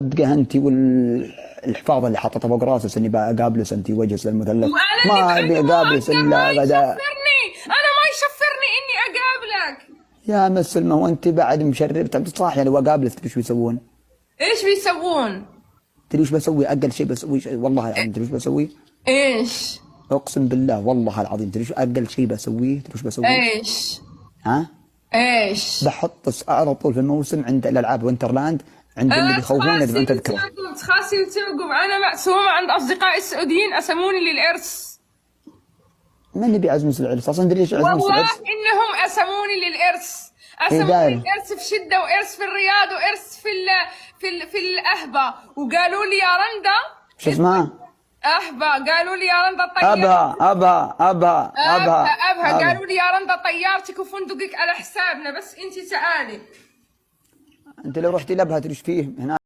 تبقى انت والحفاظه اللي حاططها فوق راسه اني بقابلس انت وجهك المثلث. وانا اللي ما بقابلس الا ما غداء. يشفرني، انا ما يشفرني اني اقابلك. يا مسلمه وانت بعد مشرب. طب صح يعني وقابلس تدري شو يسوون؟ ايش بيسوون؟ تدري وش بسوي؟ اقل شيء بسوي والله العظيم تدري وش بسوي؟ ايش؟ اقسم بالله والله العظيم تدري شو اقل شيء بسويه؟ تدري وش بسوي؟ ايش؟ ها؟ ايش؟ بحط على طول في الموسم عند الالعاب وينترلاند عند اللي بيخوفون يدفعون تذكره. خاسي وتوقف، انا معصومه عند اصدقائي السعوديين اسموني للارث. من اللي بيعزمس العرس؟ اصلا تدري ليش يعزمس والله العرس؟ انهم اسموني للارث، إيه اسموني داير؟ الارث في شده وارث في الرياض وارث في الاهبه، وقالوا لي يا رندا شو اسمها؟ اهبه، قالوا لي يا رندا ابها قالوا لي يا رندا طيارتك وفندقك على حسابنا، بس انت تعالي. انت لو رحتي لبها تدري ايش فيه هناك؟